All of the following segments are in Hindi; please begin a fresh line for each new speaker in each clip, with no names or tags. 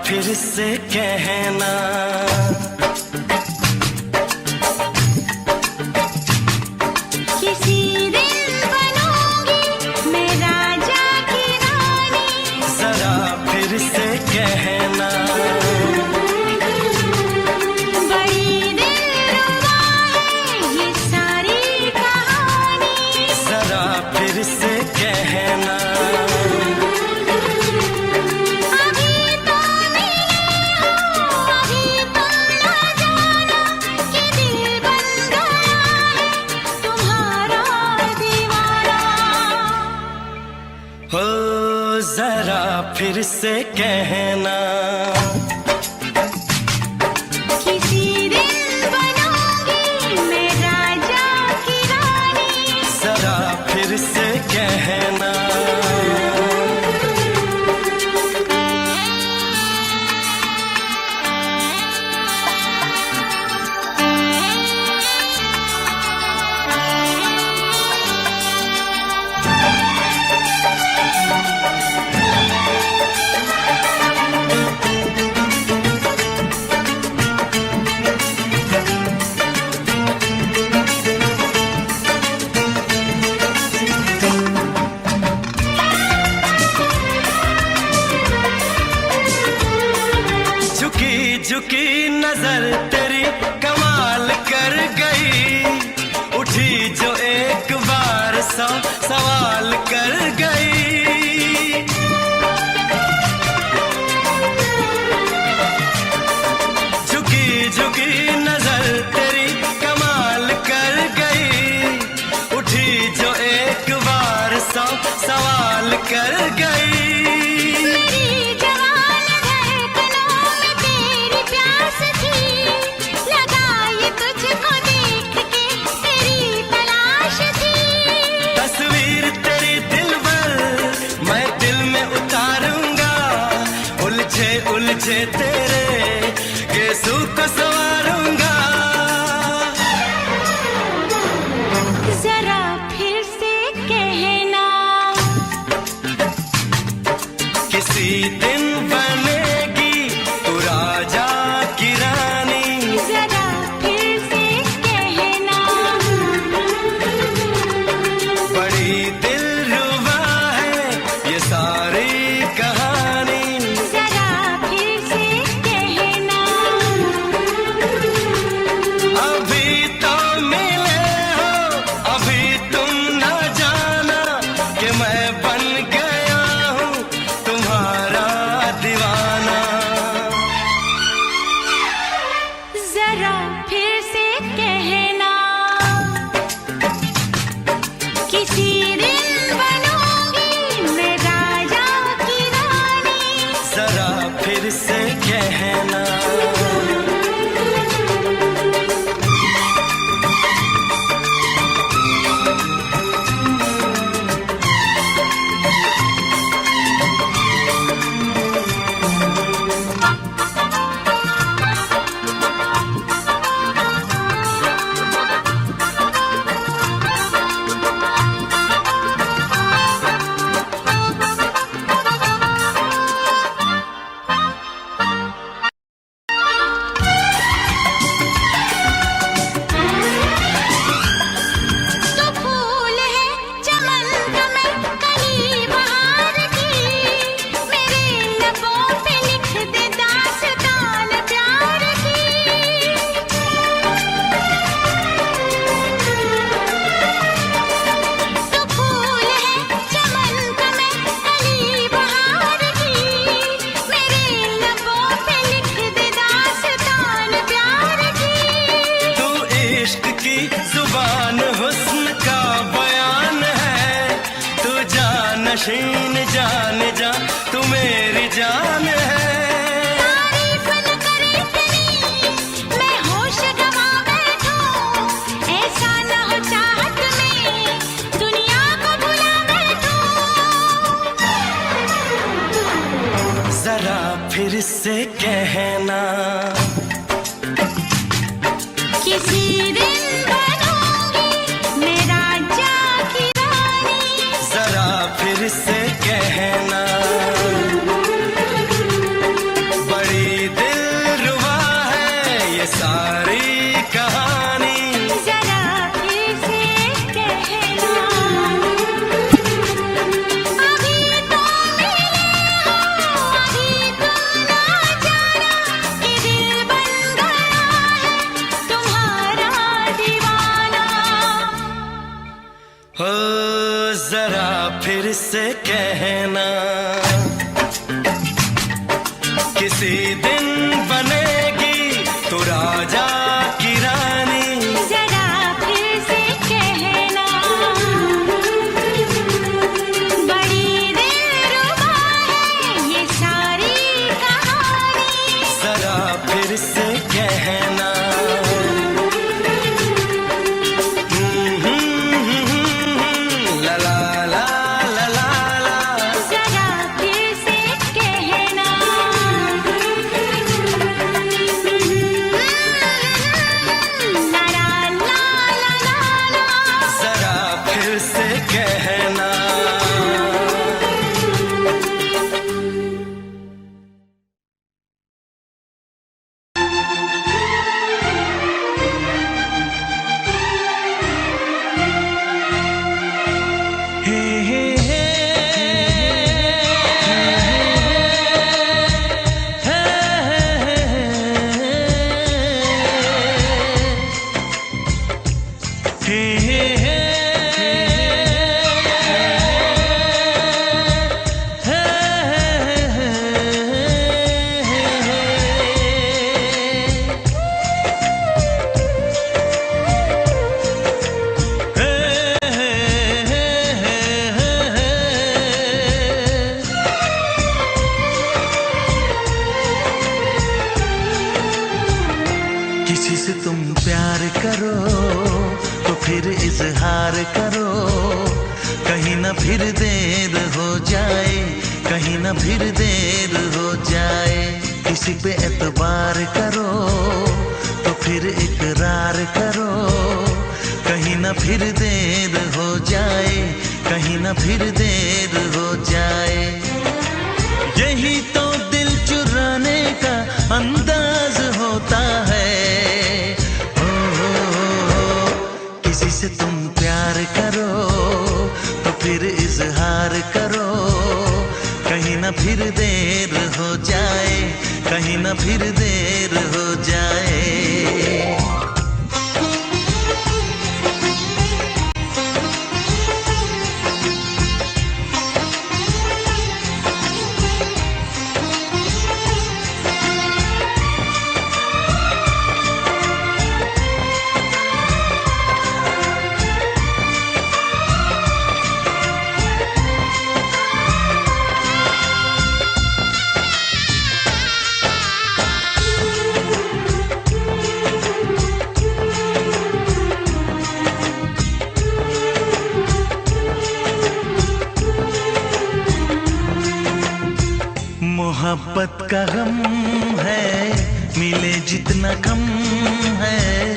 फिर से कहना,
किसी दिन बनूंगी मैं राजा की रानी।
जरा फिर से कहना,
बड़ी दिलरुबा है ये सारी कहानी।
जरा फिर से कहना,
अभी तो मिले हो, अभी तो ना जाना कि दिल बन गया है तुम्हारा दीवाना।
हो जरा फिर से कहना,
किसी दिन बनूंगी मैं राजा की रानी।
जरा फिर से कहना। झुकी झुकी नजर तेरी कमाल कर गई, उठी जो एक बार सौ सवाल कर गई। झुकी झुकी नजर तेरी कमाल कर गई, उठी जो एक बार सौ सवाल कर गई।
मेरी जवान धड़कनों में तेरी प्यास थी, लगाई तुझको देख के तेरी तलाश थी।
तस्वीर तेरी दिलबर मैं दिल में उतारूंगा, उलझे उलझे तेरे गेसू को संवारूंगा।
जरा फिर से कहना,
किसी दिन बनेगी तू राजा की रानी।
जरा फिर से कहना,
बड़ी दिलरुबा है ये सारी कहानी।
जरा फिर से कहना,
अभी तो मिले हो, अभी तुम न जाना कि मैं बन गया हूँ तुम्हारा दीवाना।
जरा फिर से कहना, किसी दिन बनूंगी मैं राजा की रानी।
जरा फिर से कहना,
तो फूल है चमन का मैं कली बहार की, मेरे लबों पे लिख दे दास्तान प्यार की। तो फूल है चमन का मैं कली बहार की, मेरे लबों पे लिख दे दास्तान प्यार की।
तू इश्क की जुबान हुस्न का बयान है, तू जानशीन जान जा तू मेरी जान है।
तारीफ न करे इतनी मैं होश गवा बैठूं, ऐसा न हो चाहत में दुनिया को भुला बैठूं।
जरा फिर से कहना,
किसी दिन बनूंगी मैं राजा की रानी।
जरा फिर से कहना, कहना, किसी दिन बनेगी तू राजा की रानी।
जरा फिर से कहना, बड़ी दिलरुबा है ये सारी कहानी।
जरा फिर से कहना, ला ला ला ला ला ला।
जरा फिर से कहना, ला ला ला ला ला।
जरा फिर से कहना। हे हे हे किसी से तुम प्यार करो तो फिर इजहार करो, कहीं ना फिर देर हो जाए, कहीं ना फिर देर हो जाए। किसी पे एतबार करो तो फिर इकरार करो, कहीं ना फिर देर हो जाए, कहीं ना फिर देर हो जाए। यही तो दिल चुराने का अंदाज होता है। किसी से तुम प्यार करो तो फिर इजहार करो, कहीं ना फिर देर हो जाए, कहीं ना फिर देर हो जाए। मोहब्बत का गम है, मिले जितना कम है,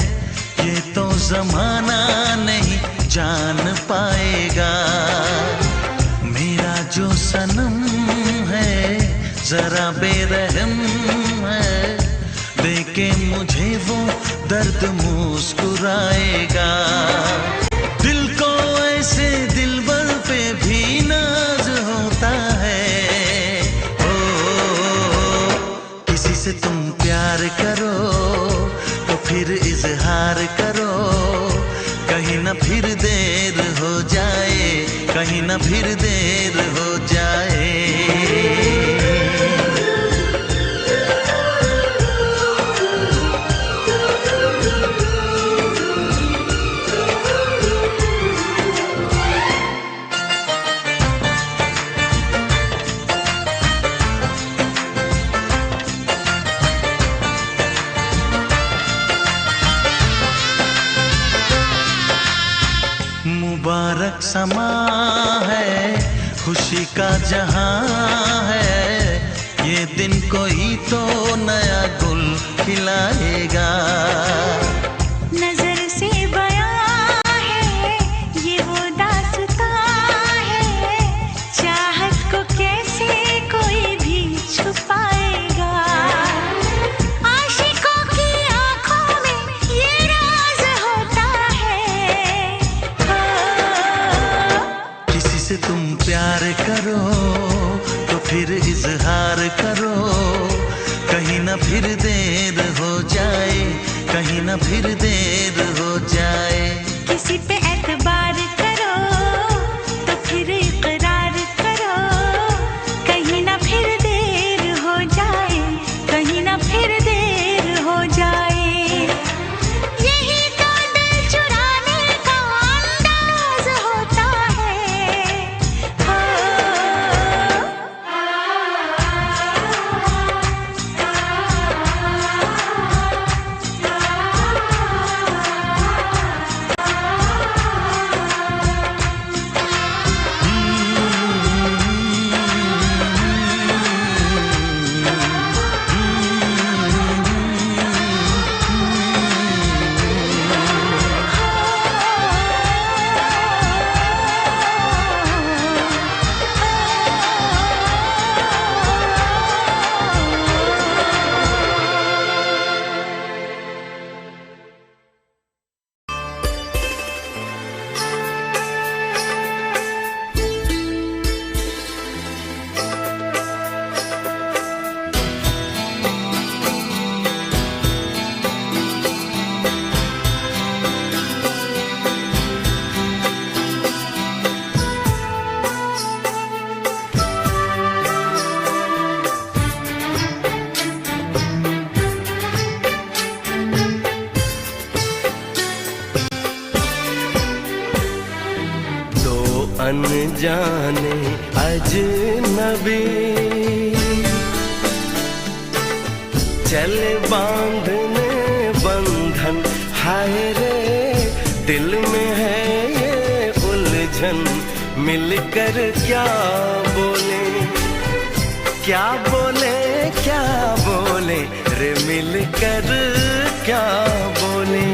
ये तो जमाना नहीं जान पाएगा। मेरा जो सनम है जरा बेरहम है, देके मुझे वो दर्द मुस्कुराएगा। दिल को ऐसे दिलबर पे भी नाज होता है। से तुम प्यार करो तो फिर इजहार करो, कहीं ना फिर देर हो जाए, कहीं ना फिर देर हो जाए। मुबारक समा है, खुशी का जहां है, ये दिन कोई तो नया गुल खिलाएगा।
नजर से बयां है ये वो दास्तां है, चाहत को कैसे कोई भी छुपाएगा। आशिकों की आंखों में ये राज होता है।
किसी से तुम प्यार करो तो फिर इजहार करो, कहीं ना फिर देर हो जाए, कहीं ना फिर देर हो जाए।
किसी पे एतबार करो तो फिर इकरार करो,
जाने अजनबी, चले बांधने बंधन, हाय रे दिल में है ये उलझन, मिलकर क्या बोले, क्या बोले, क्या बोले रे मिलकर क्या बोले।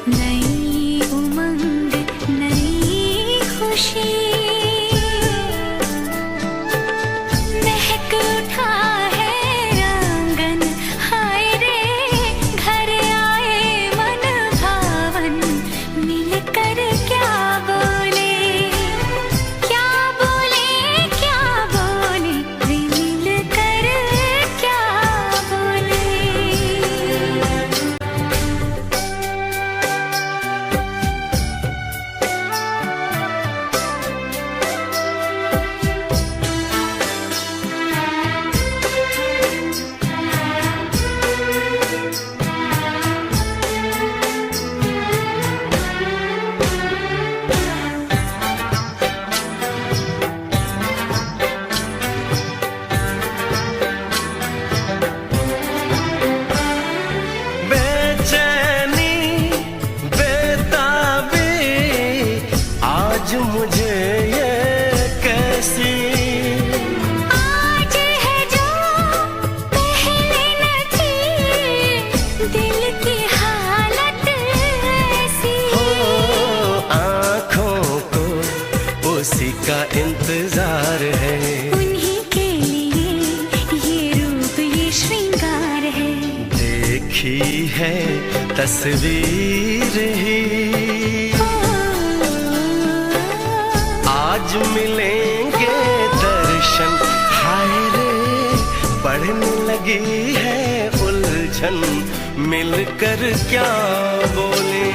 नई उमंग नई खुशी, महक उठा है आंगन, हाय रे घर आए मन भावन, मिलकर क्या बोले, क्या बोले, क्या बोले रे मिलकर क्या बोले।
बेचैनी बेताबी आज मुझे ये कैसी,
आज है जो पहले न थी, दिल की हालत ऐसी,
हो आँखों को उसी का इंतजार है,
उन्हीं के लिए ये रूप ये श्रृंगार है,
देखी है तस्वीर ही, आज मिलेंगे दर्शन, हाय रे बढ़ने लगी है उलझन, मिलकर क्या बोले,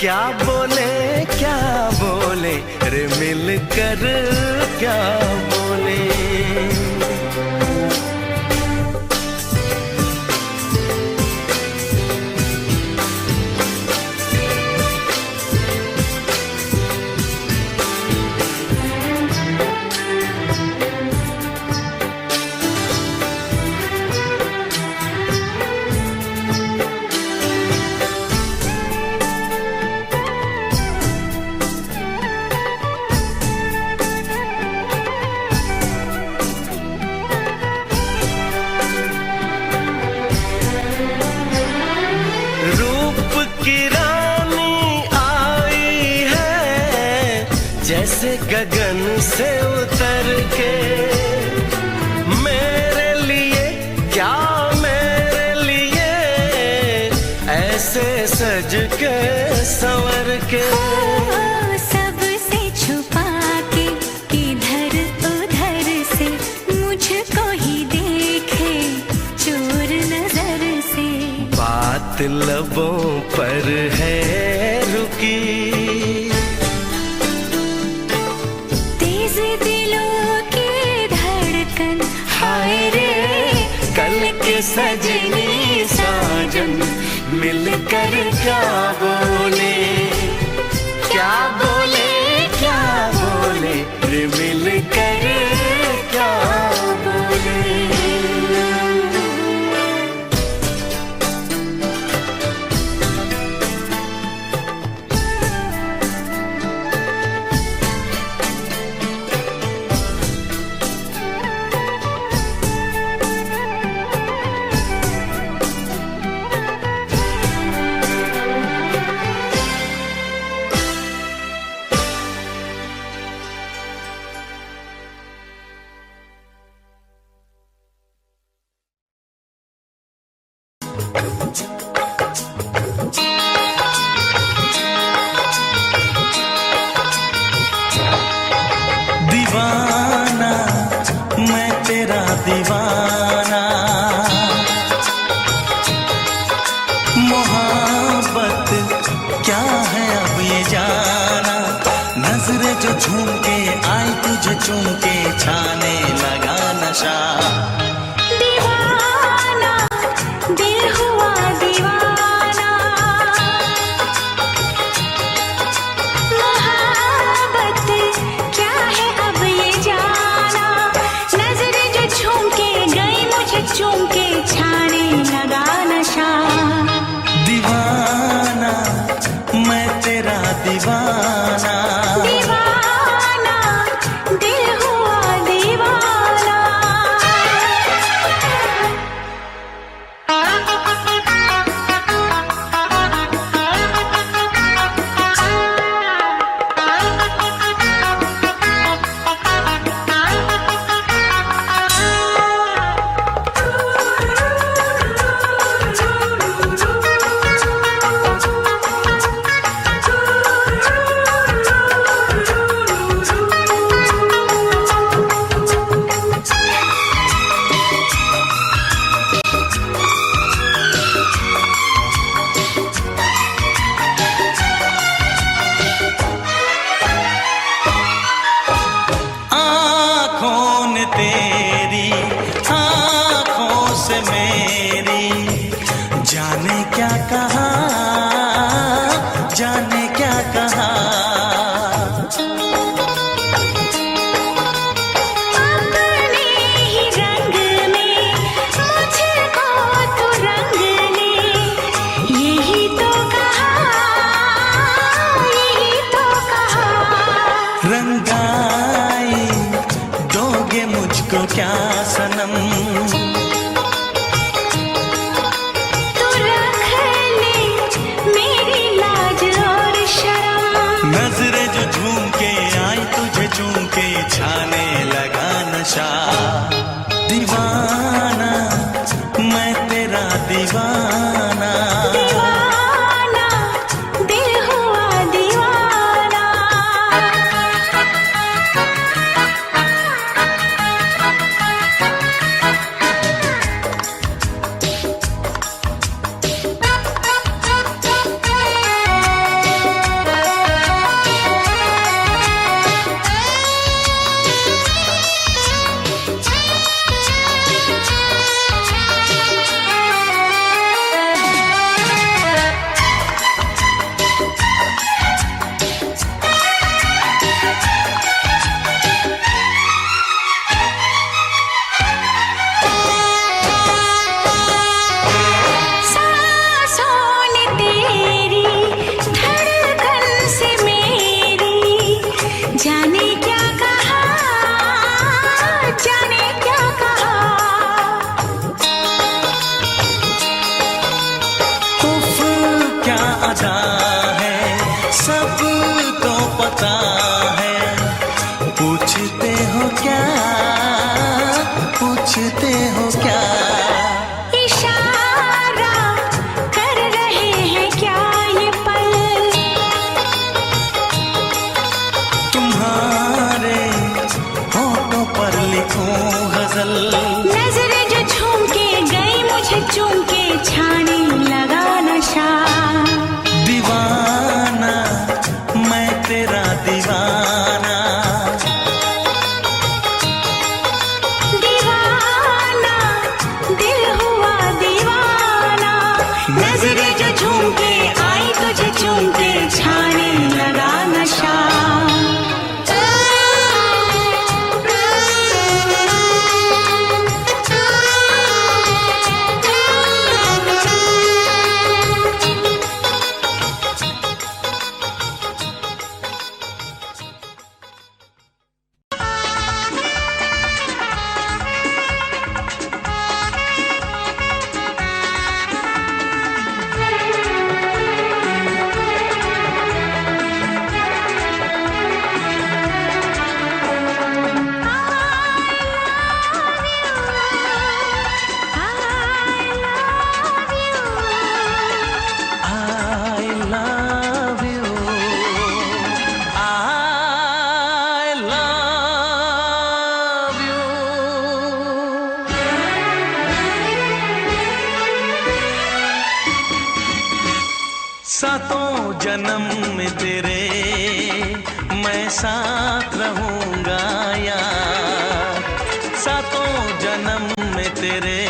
क्या बोले, क्या बोले रे मिलकर क्या बोले। रूप की रानी आई है जैसे गगन से उतर के, मेरे लिए क्या मेरे लिए ऐसे सज के संवर के,
सबसे छुपा के इधर उधर से मुझको ही देखे चोर नजर से,
बात लबों पर है रुकी,
तेज दिलों की धड़कन, हाय रे
कल के सजनी साजन, मिलकर क्या बोले, क्या बोले, क्या बोले रे मिलकर क्या बोले।
दीवाना मैं तेरा दीवाना, मोहब्बत क्या है अब ये जाना, नजरें जो झूम के आई तुझे चूम के छाने लगा नशा,
दीवाना दिल हुआ दीवाना,
रंगाई दोगे मुझको क्या सनम,
तू रख ले मेरी लाज और शर्म।
नजरें जो झूम के आई तुझे चूम के छाने लगा नशा। दीवाना मैं तेरा दीवाना,
दीवाना दिल हुआ दीवाना। जाने क्या कहा, जाने क्या कहा।
उफ क्या अदा है सबको पता है, पूछते हो क्या, पूछते हो क्या।
इशारा कर रहे हैं क्या ये पल,
तुम्हारे होठों पर लिखूं गजल।
नजरें जो झूम के गई मुझे चूम के छाने लगा नशा।
दीवाना मैं तेरा दीवाना,
दीवाना दिल हुआ दीवाना। नजरें जो झूम के आई तुझे चूम के छाने लगा नशा।
सातों जन्म में तेरे मैं साथ रहूंगा यार, सातों जन्म में तेरे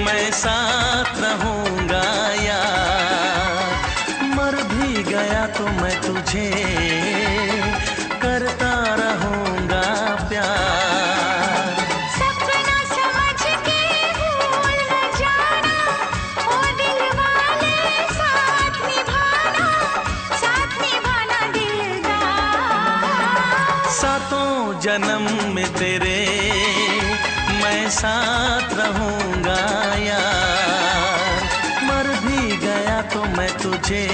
मैं साथ रहूंगा यार। मर भी गया तो मैं तुझे करता रहूंगा प्यार।
सपना समझ के भूल न जाना, ओ दिल वाले साथ निभाना दिलदार।
सातों जन्म में तेरे मैं साथ रहूंगा यार। मर भी गया तो मैं तुझे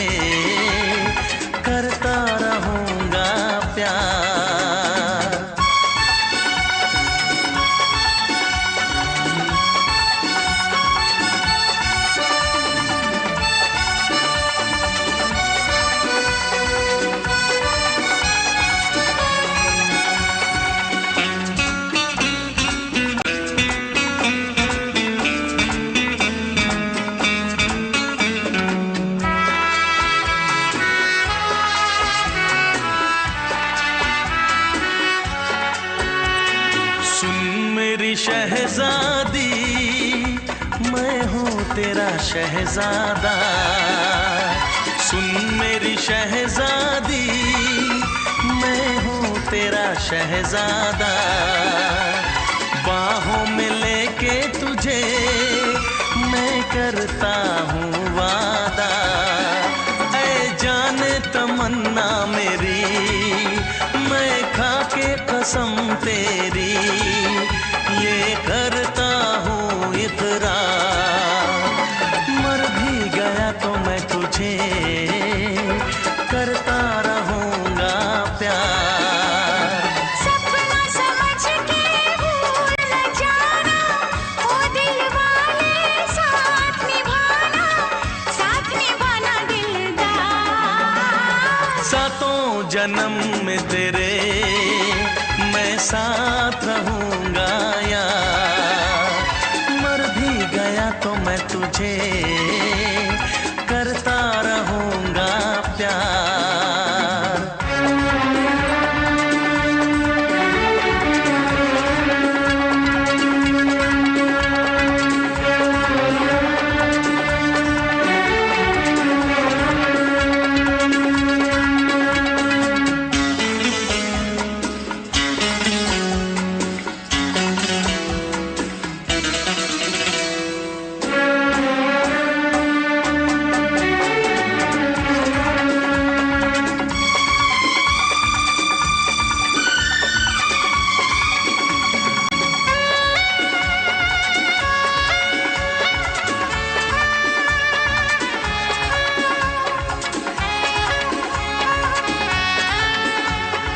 करता रहूंगा प्यार। शहजादी मैं हूँ तेरा शहजादा, सुन मेरी शहजादी मैं हूँ तेरा शहजादा। बाहों में लेके तुझे मैं करता हूँ वादा, ऐ जाने तमन्ना मेरी कसम तेरी ये करता हूँ इकरार। मर भी गया तो मैं तुझे करता रहूँगा प्यार।
सपना समझ के भूल न जाना, ओ दिल वाले साथ निभाना दिलदार।
सातों जन्म में तेरे मैं साथ रहूँगा यार। मर भी गया तो मैं तुझे करता रहूँगा प्यार।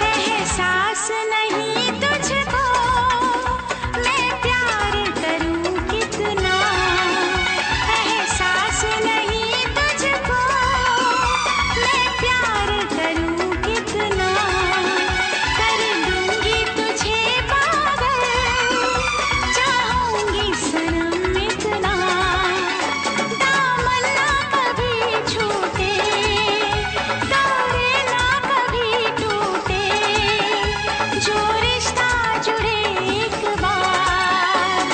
एहसास नहीं तुझको मैं प्यार करूं कितना, एहसास नहीं तुझको मैं प्यार करूं कितना। कर दूंगी तुझे पागल, चाहूंगी सनम इतना। दामन ना कभी छूटे, तारे ना कभी टूटे, जो रिश्ता जुड़े एक बार।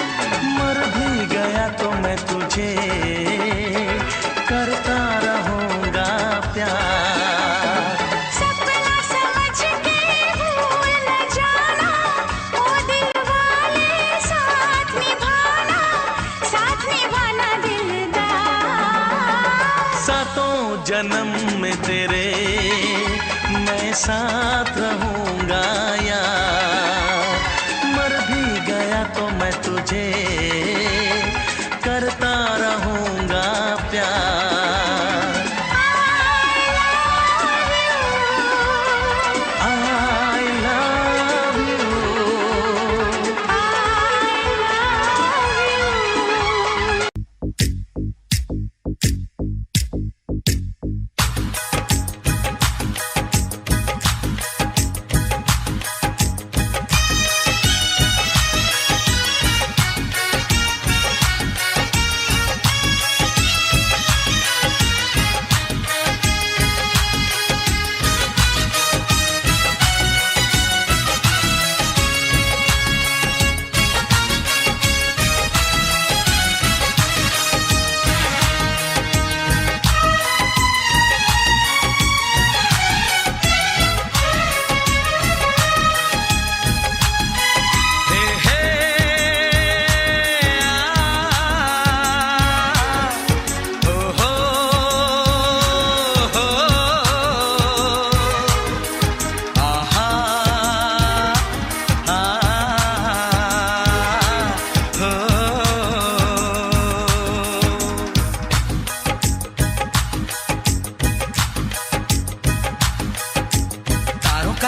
मर भी गया तो मैं तुझे करता रहूँगा प्यार।
सपना समझ के भूल न जाना, ओ दिल वाले साथ निभाना दिलदार।
सातों जन्म में तेरे मैं साथ रहूँगा यार। मर भी गया तो मैं तुझे करता रहूँगा प्यार। I love you।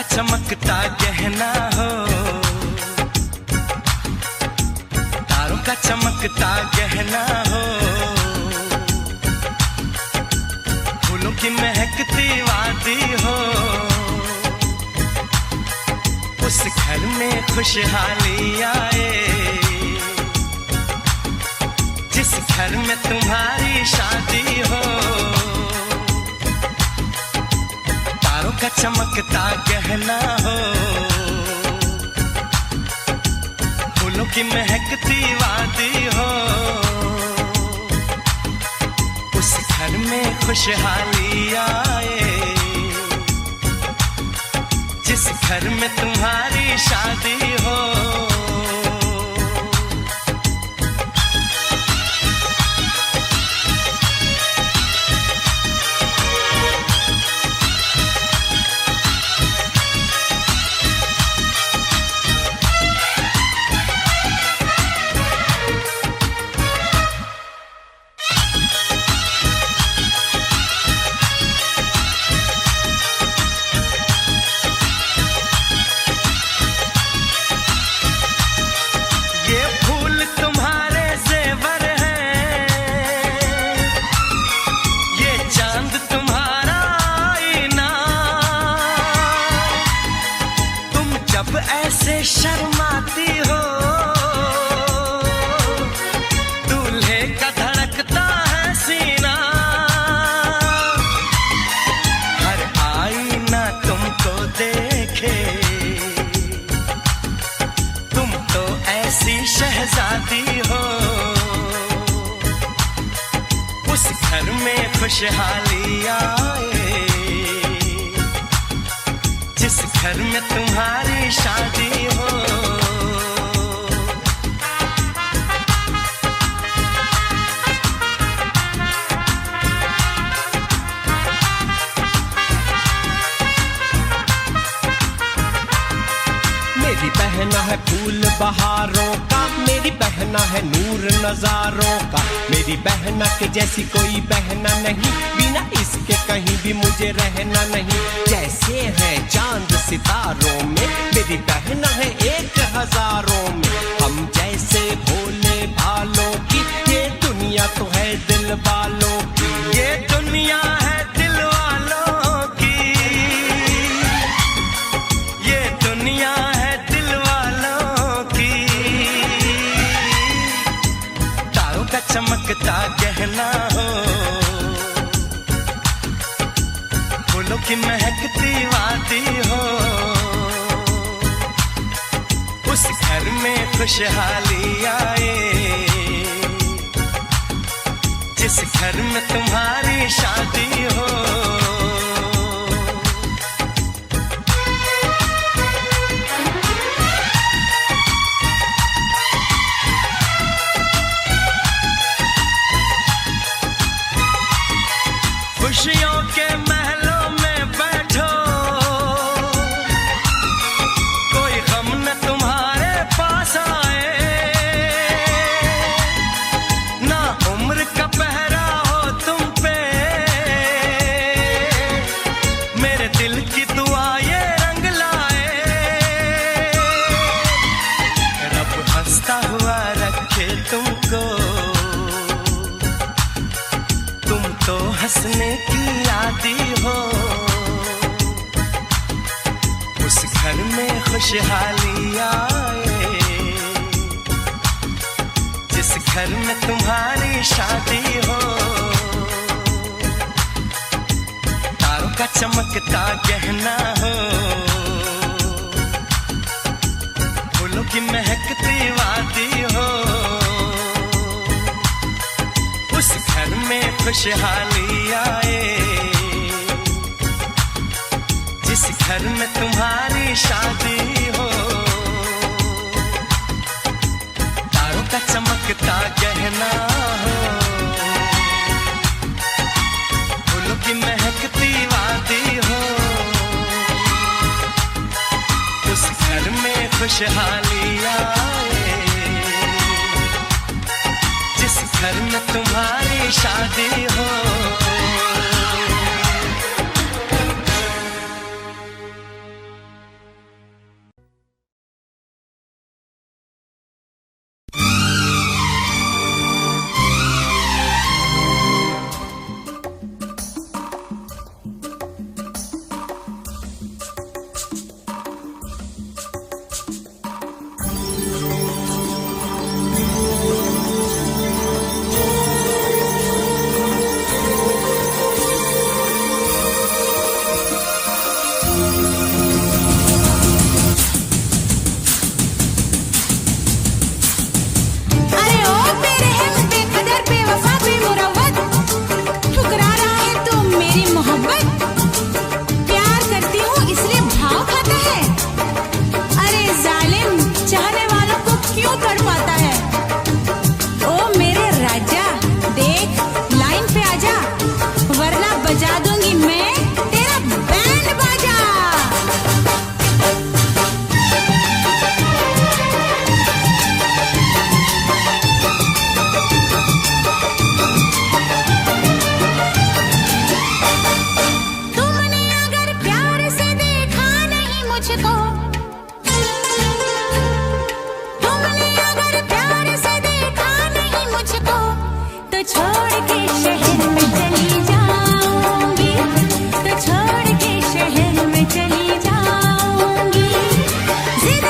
चमकता गहना हो, तारों का चमकता गहना हो, फूलों की महकती वादी हो, उस घर में खुशहाली आए जिस घर में तुम्हारी शादी हो। तारों का चमकता गहना हो, फूलों की महकती वादी हो, उस घर में खुशहाली आए जिस घर में तुम्हारी शादी हो। ऐसे शर्माती हो, दूल्हे का धड़कता है सीना, हर आईना तुमको देखे, तुम तो ऐसी शहजादी हो, उस घर में खुशहाली आए जिस घर में तुम्हारी शादी हो।
मेरी बहना है फूल बहारों का, मेरी बहना है नूर नजारों का, मेरी बहना के जैसी कोई बहना नहीं, बिना इसके कहीं भी मुझे रहना नहीं। जैसे है चांद सितारों में, मेरी बहना है 1000 में, हम जैसे भोले भालों की, ये दुनिया तो है दिल वालों की,
ये दुनिया है दिल वालों की, ये दुनिया है दिल वालों की। तारों का चमकता गहना हो, फूलों की महकती वादी हो, उस घर में खुशहाली आए जिस घर में तुम्हारी शादी हो। खुशियों के महलों में बैठो, कोई गम न तुम्हारे पास आए, ना उम्र का पहरा हो तुम पे, मेरे दिल की दुआ ये रंग लाए, रब हंसता हुआ रखे तुमको, तुम तो हंसने की आदी हो, उस घर में खुशहाली आए जिस घर में तुम्हारी शादी हो। तारों का चमकता गहना हो, फूलों की महकती वादी हो, उस घर में खुशहाली आए जिस घर में तुम्हारी शादी हो। तारों का चमकता गहना हो, फूलों की महकती वादी हो, उस घर में खुशहाली आए जिस घर में तुम्हारी शादी हो।
जिद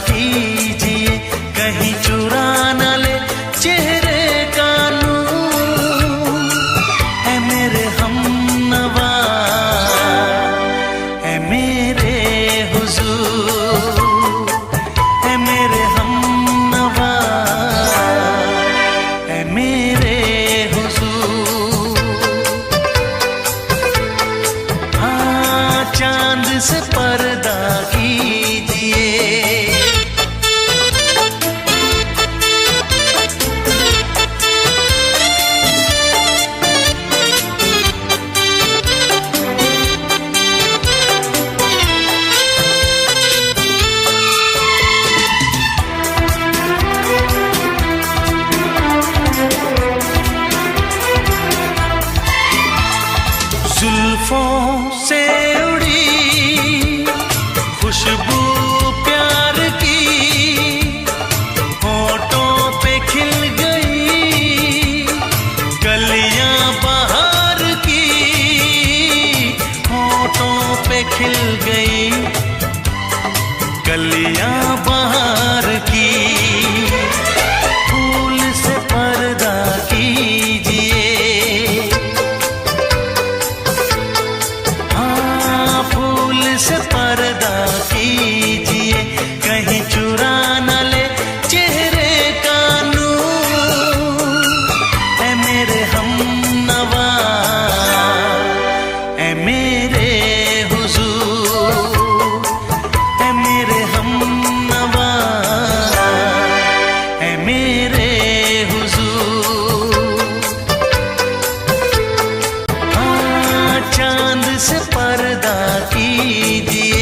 कीजिए, कहीं चुरा न ले चेहरे का नूर। ऐ मेरे हमनवा, ऐ मेरे हुजूर, ऐ मेरे हमनवा, ऐ मेरे हुजूर। हाँ, चांद से पर्दा कीजिए, जुल्फों से उड़ी खुशबू प्यार की, होठों पे खिल गई कलियां बहार की, होठों पे खिल गई कलियां बहार की। फूल से पर्दा कीजिए, से पर्दा कीजिए, कहीं चुरा न ले चेहरे का नूर। ऐ मेरे हमनवा, ऐ मेरे हुजूर, ऐ मेरे हमनवा, ऐ मेरे हुजूर। हाँ, चांद से पर्दा कीजिए,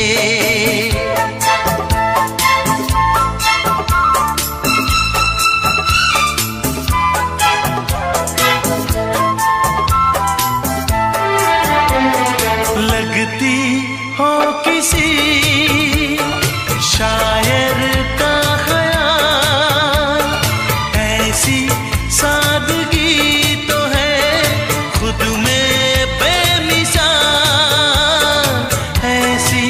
लगती हो किसी शायर का ख्याल, ऐसी सादगी तो है खुद में बेमिसाल, ऐसी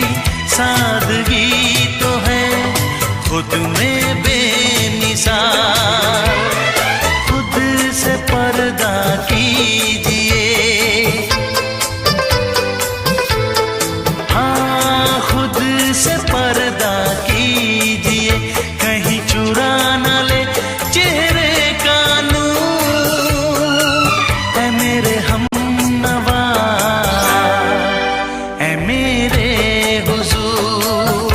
सादगी तो है खुद में बेमिसाल। खुद से पर्दा कीजिए, हाँ, खुद से पर्दा कीजिए, कहीं चुरा न ले चेहरे का नूर। ऐ मेरे हमनवा, ऐ मेरे हुजूर,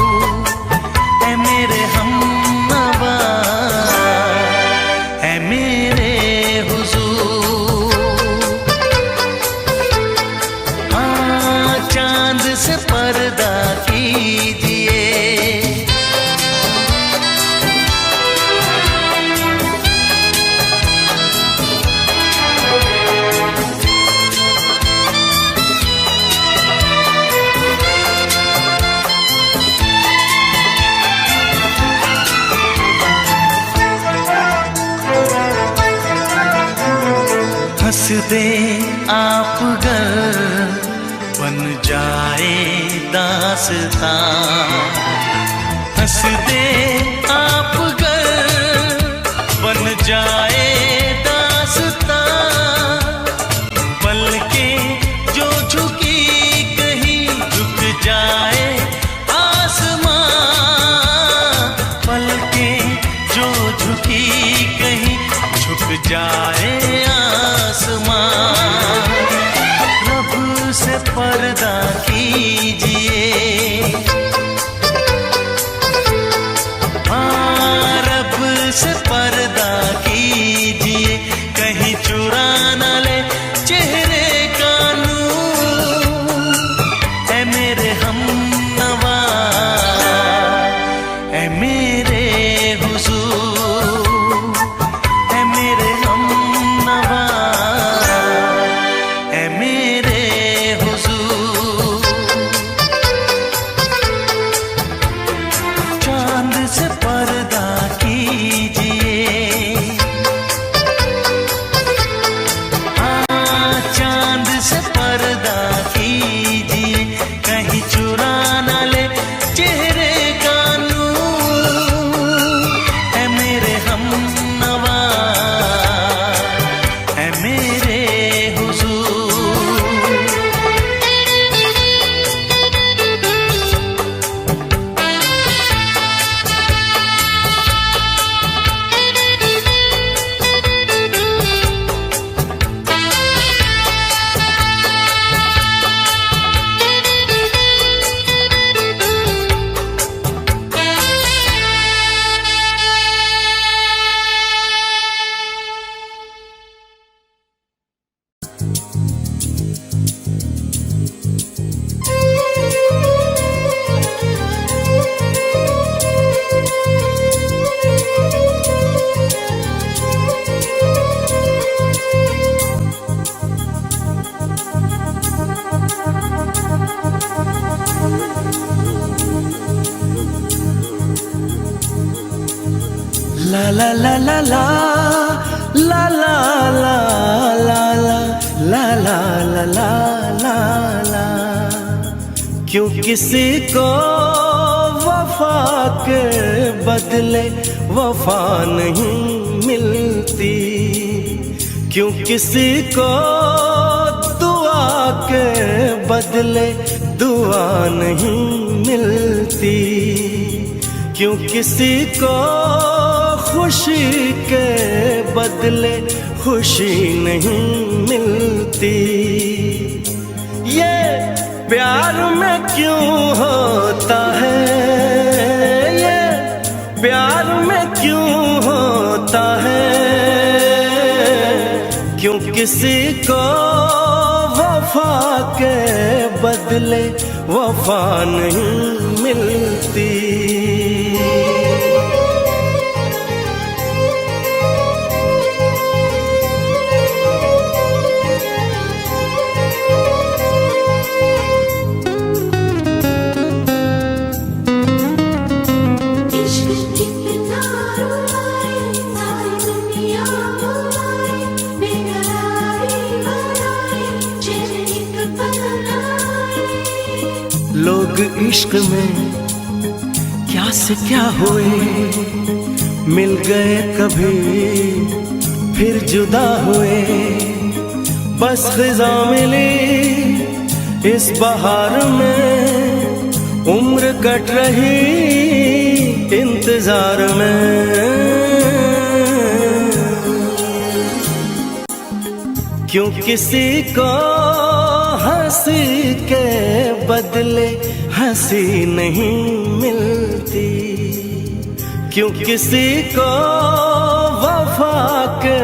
ऐ मेरे हमनवा, ऐ मेरे हुजूर। हाँ, चांद से पर्दा कीजिए, हंस दे आप गर बन जाए दास्तां, हंस दे आप गर बन जाए दास्तां। पलकें जो झुकी कहीं झुक जाए आसमां, पलकें जो झुकी कहीं झुक जाए आसमां। रब से पर्दा कीजिए, हाँ, रब से पर्दा कीजिए, कहीं चुरा न ले चेहरे का नूर। ऐ मेरे हमनवा, ऐ मेरे हुजूर, ऐ मेरे हमनवा, ऐ मेरे हुजूर।
ला ला ला ला ला ला ला ला ला ला ला ला ला ला ला। क्यों किसी को वफा के बदले वफा नहीं मिलती, क्यों किसी को दुआ के बदले दुआ नहीं मिलती, क्यों किसी को खुशी के बदले खुशी नहीं मिलती। ये प्यार में क्यों होता है, ये प्यार में क्यों होता है, क्यों किसी को वफा के बदले वफा नहीं मिलती। लोग इश्क में क्या से क्या हुए, मिल गए कभी फिर जुदा हुए। बस खिज़ा मिली इस बहार में, उम्र कट रही इंतजार में। क्यों किसी को हंसी के बदले हंसी नहीं मिलती, क्यों किसी को वफा के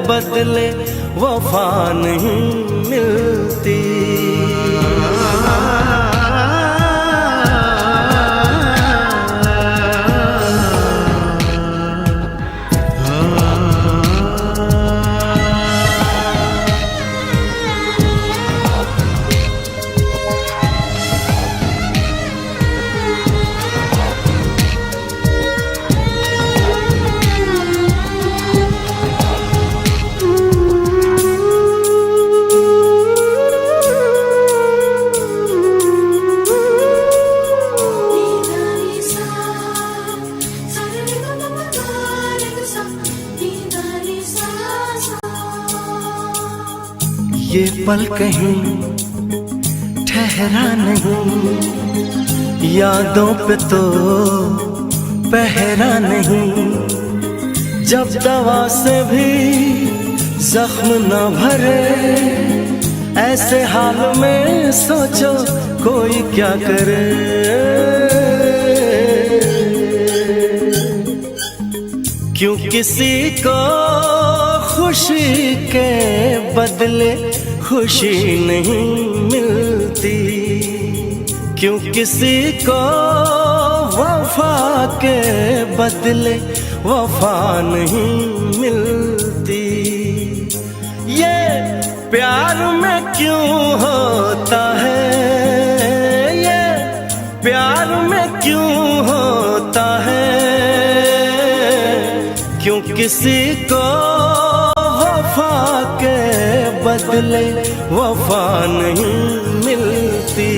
बदले वफा नहीं मिलती। ये पल कहीं ठहरा नहीं, यादों पे तो पहरा नहीं। जब दवा से भी जख्म न भरे, ऐसे हाल में सोचो कोई क्या करे। क्यों किसी को खुशी के बदले खुशी नहीं मिलती, क्यों किसी को वफा के बदले वफा नहीं मिलती। ये प्यार में क्यों होता है, ये प्यार में क्यों होता है, क्यों किसी को वफा के बदले वफा नहीं मिलती।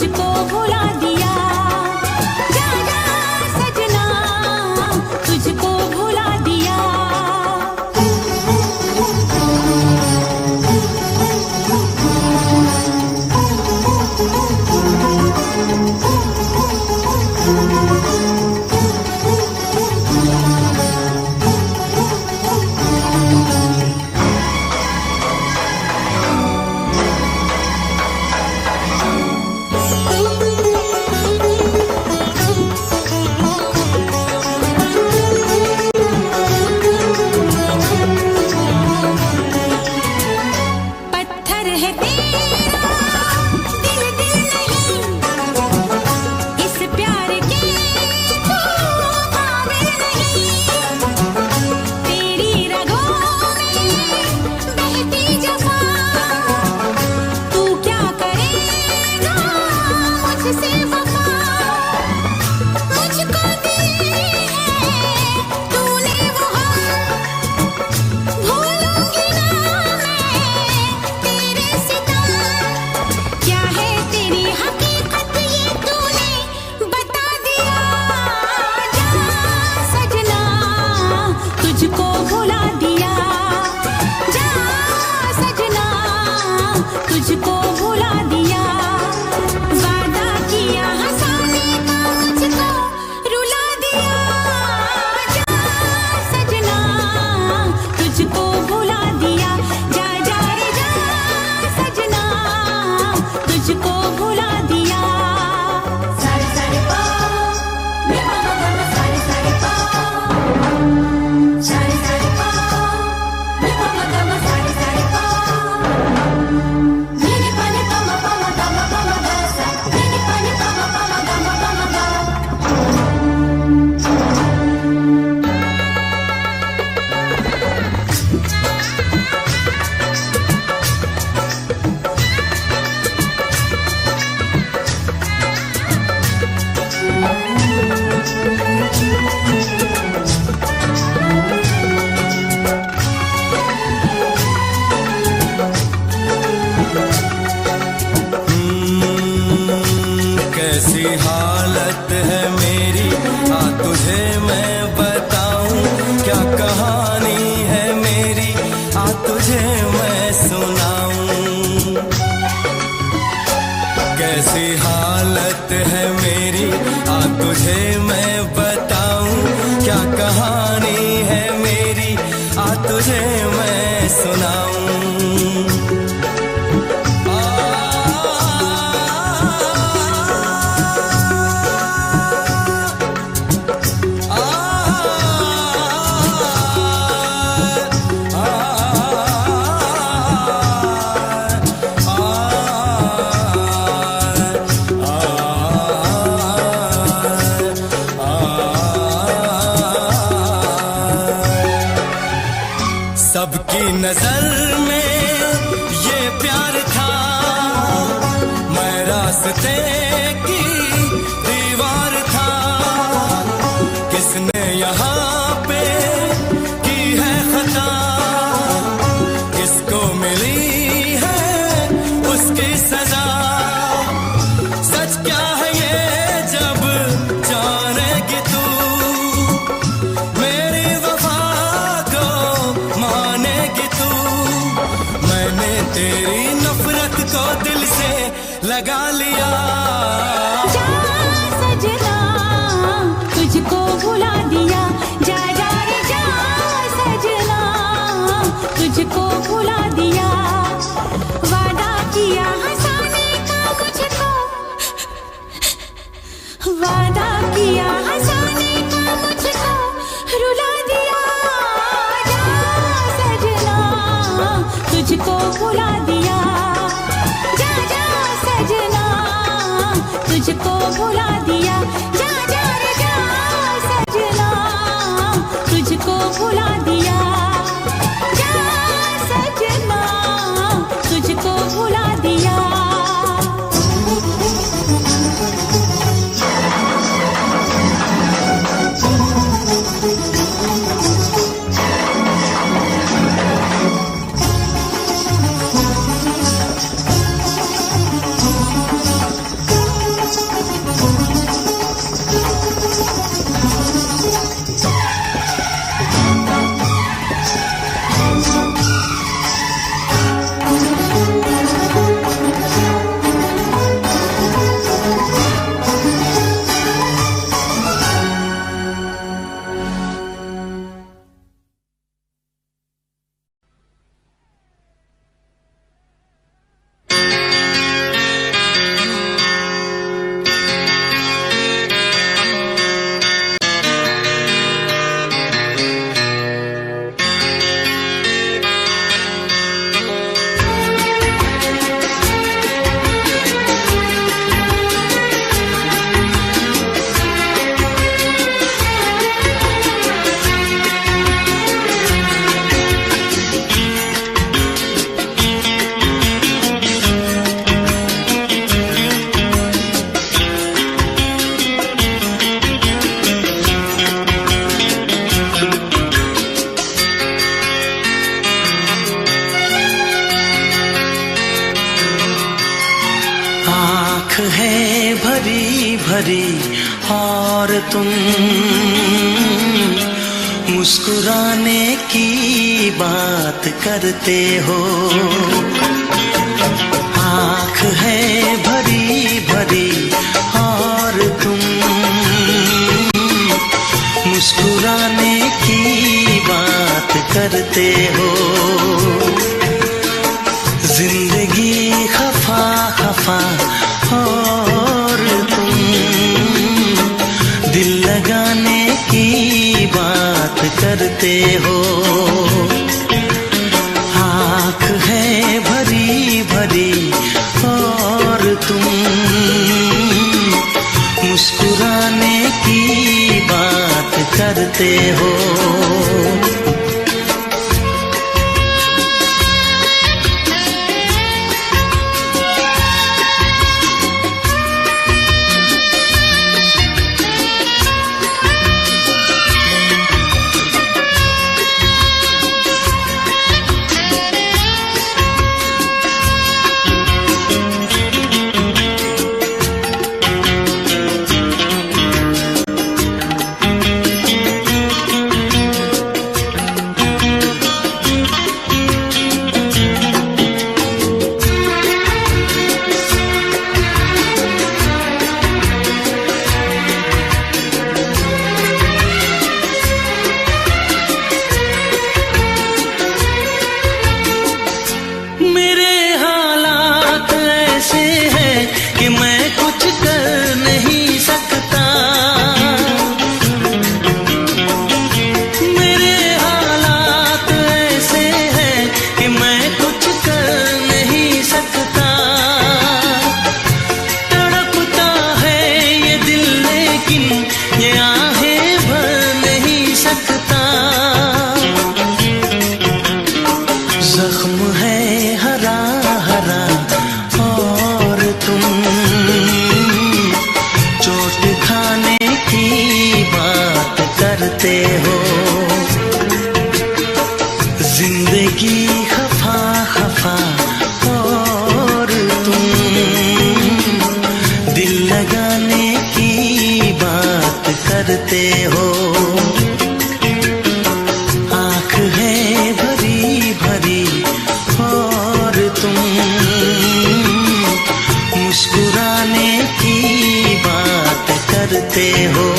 तुझको भुला दिया। जा जा सजना तुझको भुला दिया। पत्थर है तेरा दिल दिल नहीं, इस प्यार के तू काबिल नहीं। तेरी रगों में बहती जफा, तू क्या करेगा मुझसे वफा। मुझको दी है तूने वो हम, भूलूंगी ना मैं तेरे सितम। क्या है तेरी हकीकत ये तूने बता दिया। जा सजना तुझको भुला दिया। जा सजना तुझको भुला दिया। वादा किया हंसाने का मुझको रुला दिया। जा सजना तुझको भुला दिया। जा जा रे जा सजना तुझको भुला दिया। सारे सारे पा मे मा मा मा सारे सारे पा, सारे सारे पा मे मा मा सारे सारे पा। मेरे पाने पा मा गा मा गा सा, मेरे पाने पा मा गा मा गा।
कैसी हालत है मेरी, आ तुझे मैं बताऊं। क्या कहानी है मेरी, आ तुझे मैं सुनाऊं। कैसी हालत है मेरी, आ तुझे मैं बताऊं। क्या कहानी है मेरी, आ तुझे मैं सुनाऊं। सबकी नजर में ये प्यार था, मैं रास्ते की दीवार था। किसने यहाँ पे की है खता, किसको मिली है उसकी सजा। सच क्या है ये जब जानेगी तू, मेरी वफा को मानेगी तू। मैंने तेरी नफरत को दिल से लगा लिया।
जा सजना तुझको भुला दिया। जा जा रे जा सजना तुझको भुला दिया। वादा किया हंसाने का मुझको, वादा किया हंसाने का मुझको रुला दिया। जा सजना तुझको भुला दिया। जा जा सजना तुझको भुला दिया। जा जा रे जा सजना तुझको भुला दिया। जा सजना तुझको भुला दिया।
आँख है भरी भरी और तुम मुस्कुराने की बात करते हो। आँख है भरी भरी और तुम मुस्कुराने की बात करते हो। जिंदगी खफा खफा और तुम दिल लगाने की बात करते हो। आँख है भरी भरी और तुम मुस्कुराने की बात करते हो। कि मैं कुछ कर नहीं सकता। मेरे हालात ऐसे हैं कि मैं कुछ कर नहीं सकता। तड़पता है ये दिल लेकिन ये आहें भर नहीं सकता। जख्म है हरा हरा और तुम चोट खाने की बात करते हो। जिंदगी खफा खफा और तुम दिल लगाने की बात करते हो। आँख है भरी भरी और तुम मुस्कुराने की बात करते हो।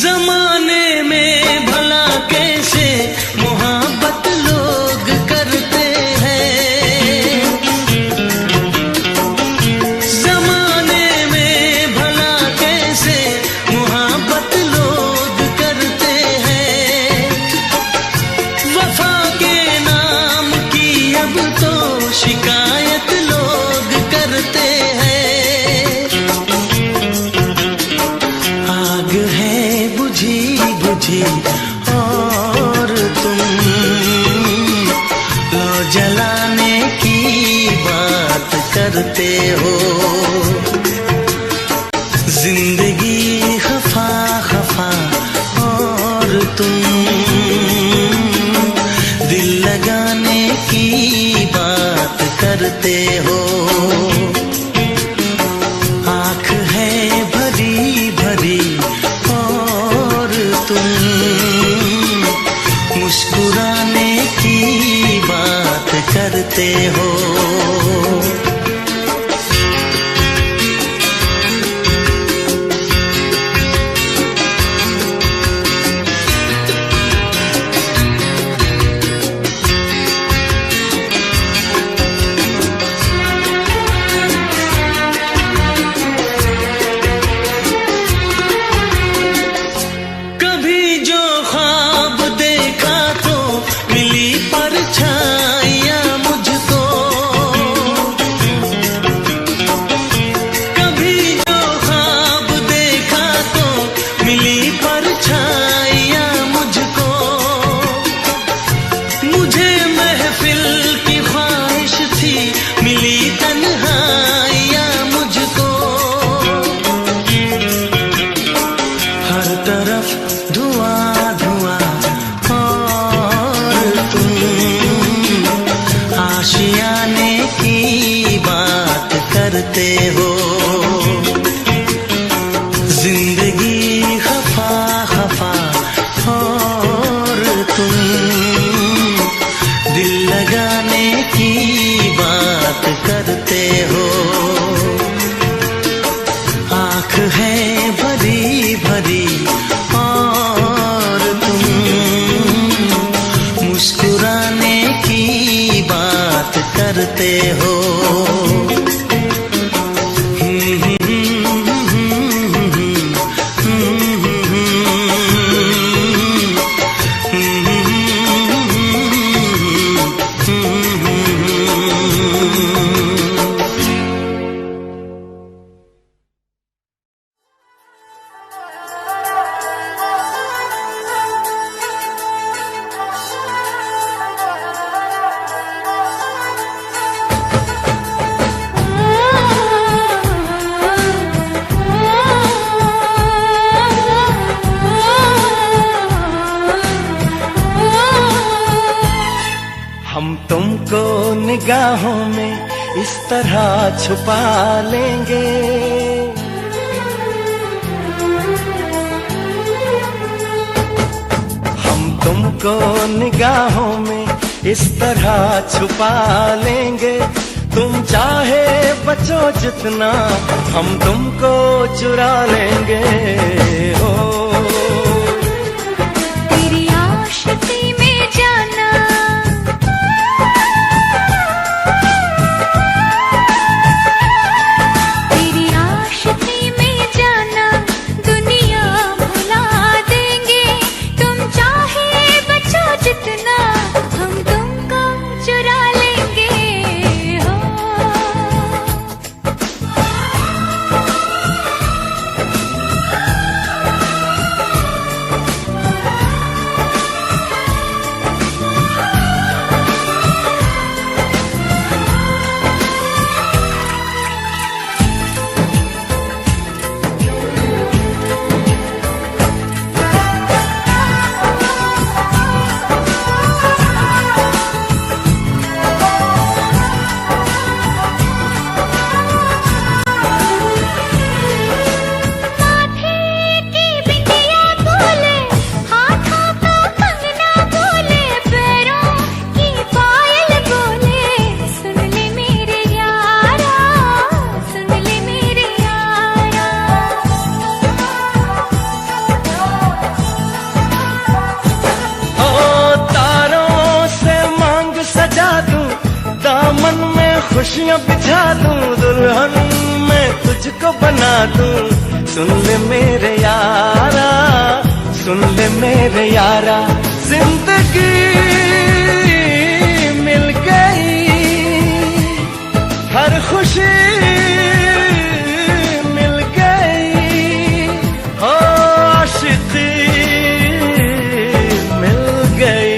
जमाने में भला कैसे मोहब्बत लोग करते हैं। जमाने में भला कैसे मोहब्बत लोग करते हैं। वफा के नाम की अब तो शिकायत लोग करते हैं। आग है बुझी बुझी और तुम लो जलाने की बात करते हो। जिंदगी खफा खफा और तुम दिल लगाने की बात करते हो। आँख है भरी भरी और तुम मुस्कुराने की बात करते हो। निगाहों में इस तरह छुपा लेंगे। हम तुमको निगाहों में इस तरह छुपा लेंगे। तुम चाहे बचो जितना, हम तुमको चुरा लेंगे। हो
तेरी आशिकी में जाना, तेरी आशिकी में जाना, दुनिया भुला देंगे। तुम चाहे बचो जितना, हम तुमको चुरा लेंगे। हो
खुशियाँ बिछा दूं, दुल्हन मैं तुझको बना दूं। सुन ले मेरे यारा, सुन ले मेरे यारा, जिंदगी मिल गई, हर खुशी मिल गई। हो आशिकी मिल गई।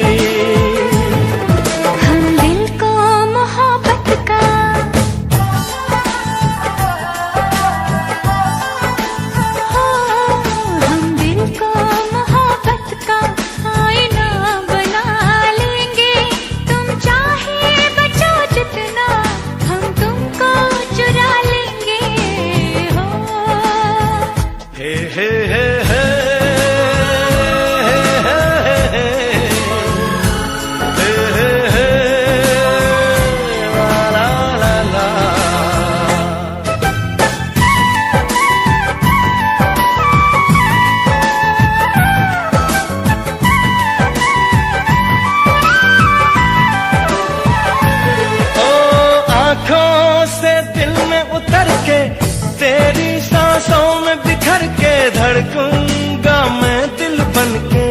तेरी सांसों में बिखर के धड़कूंगा मैं दिल बन के।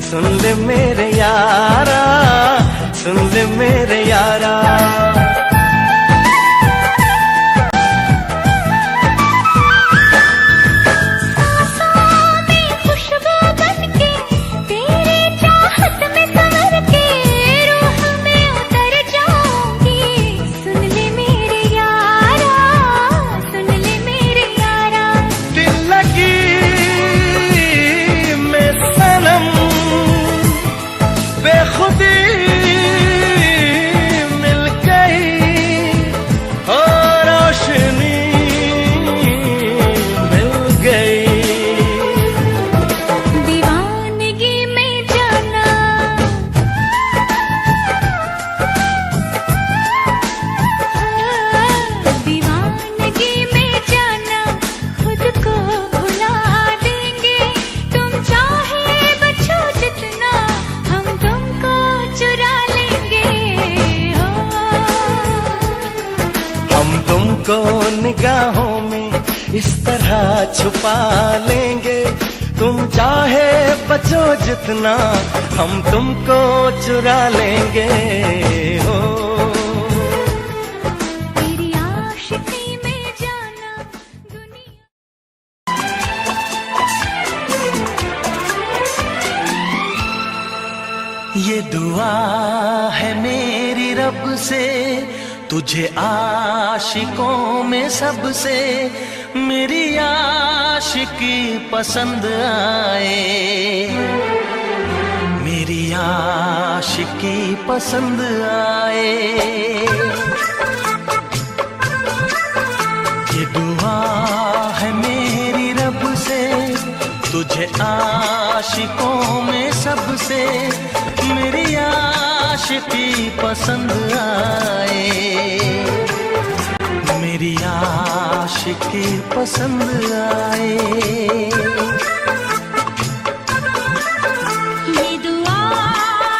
सुन ले मेरे यारा, सुन ले मेरे यारा। निगाहों में इस तरह छुपा लेंगे। तुम चाहे बचो जितना, हम तुमको चुरा लेंगे। हो
तेरी आशिकी में जाना, दुनिया।
ये दुआ है मेरी रब से, तुझे आशिकों में सबसे मेरी आशिकी पसंद आए। मेरी आशिकी पसंद आए। ये दुआ है मेरी रब से, तुझे आशिकों में सबसे मेरी आशिकी पसंद आए। मेरी आशिकी पसंद आए।
ये दुआ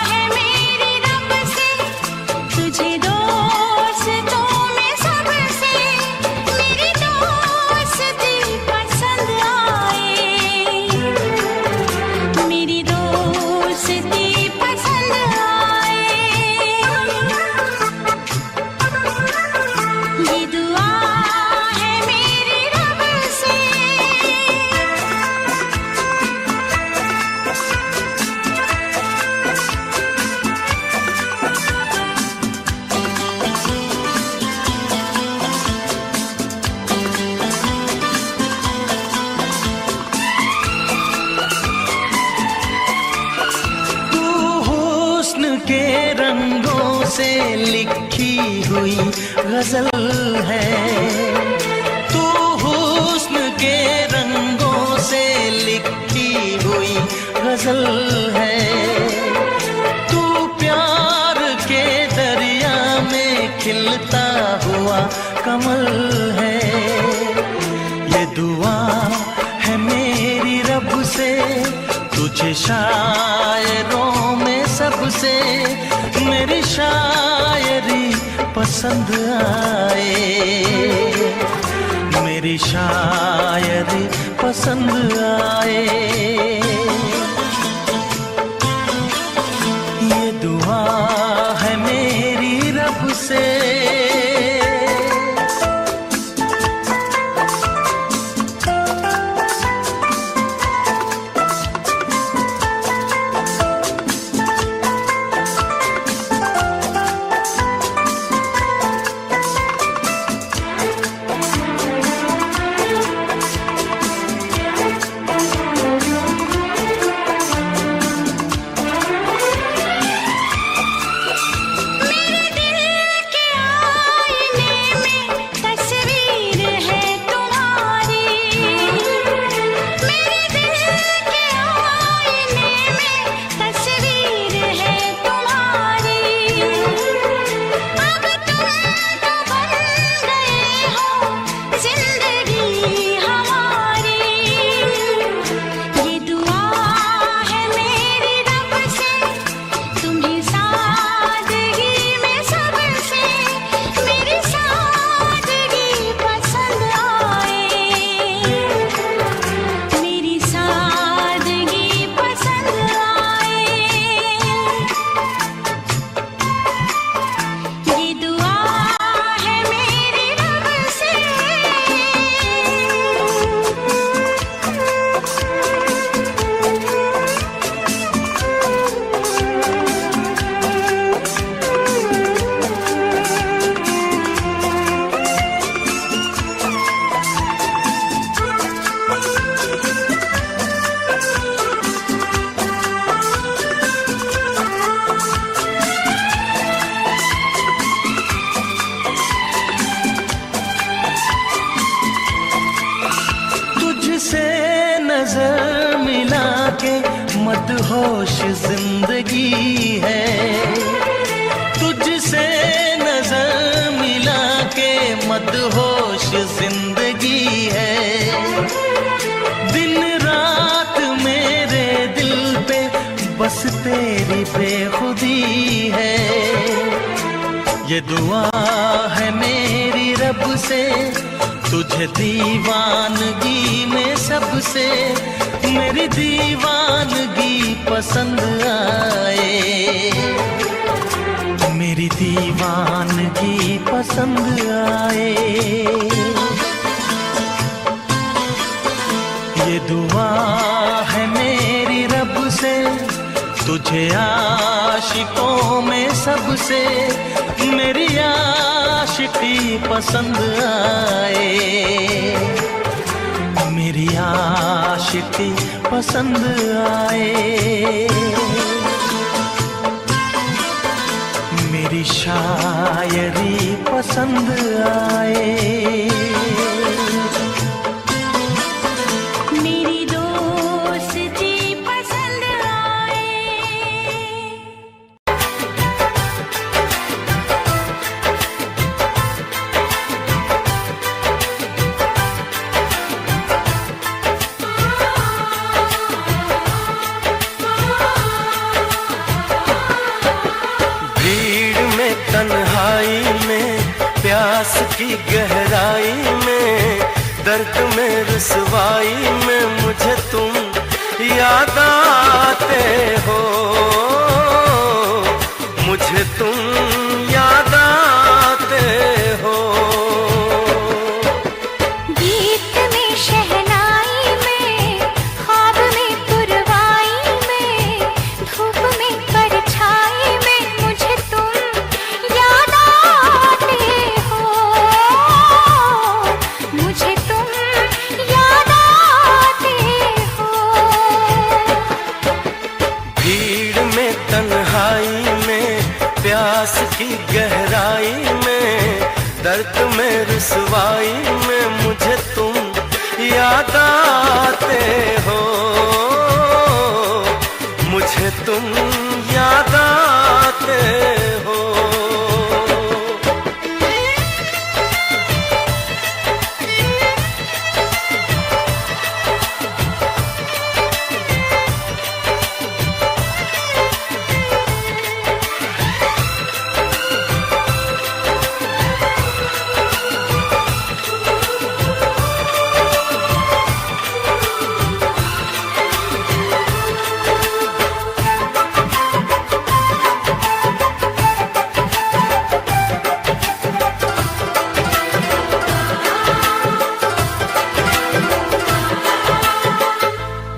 है मेरी रब से, तुझे दोस्तों में सबसे मेरी दोस्ती पसंद आए। मेरी दोस्ती पसंद आए। ये दुआ है मेरी रब से।
तू हुस्न के रंगों से लिखी हुई गजल है। तू हुस्न के रंगों से लिखी हुई गजल है। तू प्यार के दरिया में खिलता हुआ कमल है। ये दुआ है मेरी रब से, तुझे शायरों में सबसे मेरी शायरी पसंद आए। मेरी शायरी पसंद आए। ये दुआ है मेरी रब से।
मेरे दिल के आईने में तस्वीर है तुम्हारी। मेरे दिल के आईने में तस्वीर है तुम्हारी। अब तुम तो बन गए हो जिंदगी हमारी। ये दुआ है मेरी रब से, तुम्हें सादगी में सबसे मेरी सादगी पसंद आए। मेरी सादगी पसंद आए। ये दुआ है मेरी रब से।
तुझसे नजर मिला के मदहोश जिंदगी है। तुझसे नजर मिला के मदहोश जिंदगी है। दिन रात मेरे दिल पे बस तेरी बेखुदी है। ये दुआ है मेरी रब से, तुझे दीवानगी में सबसे मेरी दीवानगी पसंद आए। मेरी दीवानगी पसंद आए। ये दुआ है मेरी रब से, तुझे आशिकों में सबसे मेरी आशिकी पसंद आए। मेरी आशिकी पसंद आए। मेरी शायरी पसंद आए,
मेरी दोस्ती पसंद आए।
भीड़ में तन्हाई में प्यास की गहराई में दर्द में रुसवाई में मुझे तुम याद आते हो, मुझे तुम याद आते हो।
गीत में शहनाई में ख्वाब में पुरवाई में धूप में परछाई में मुझे तुम याद आते हो, मुझे तुम याद आते हो।
भीड़ में तन्हाई में प्यास की गहराई में दर्द में रुसवाई में मुझे तुम याद आते हो, मुझे तुम याद आते हो।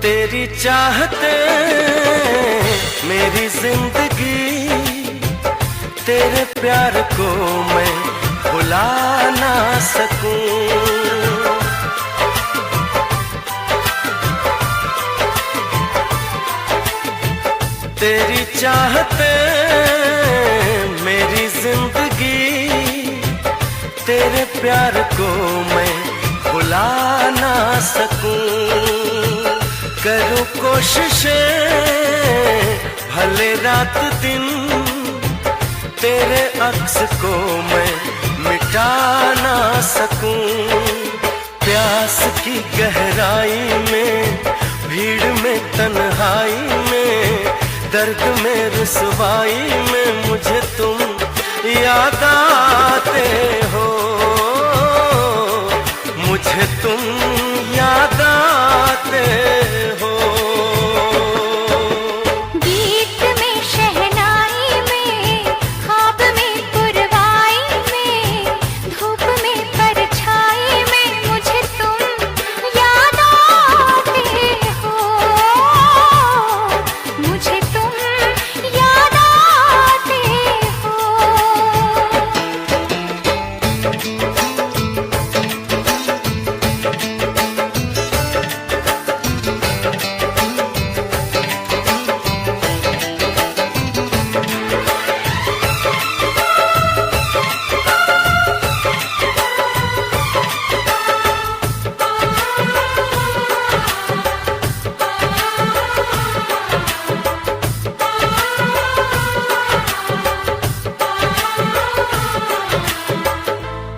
तेरी चाहते मेरी जिंदगी, तेरे प्यार को मैं भुला ना सकूं। तेरी चाहते मेरी जिंदगी, तेरे प्यार को मैं भुला ना सकूं। करूं कोशिशें भले रात दिन, तेरे अक्स को मैं मिटा ना सकूं। प्यास की गहराई में भीड़ में तन्हाई में दर्द में रुसवाई में मुझे तुम याद आते हो, मुझे तुम याद आते हो।
गीत में शहनाई में ख्वाब में पुरवाई में धूप में परछाई में मुझे तुम याद आते हो, मुझे तुम याद आते हो।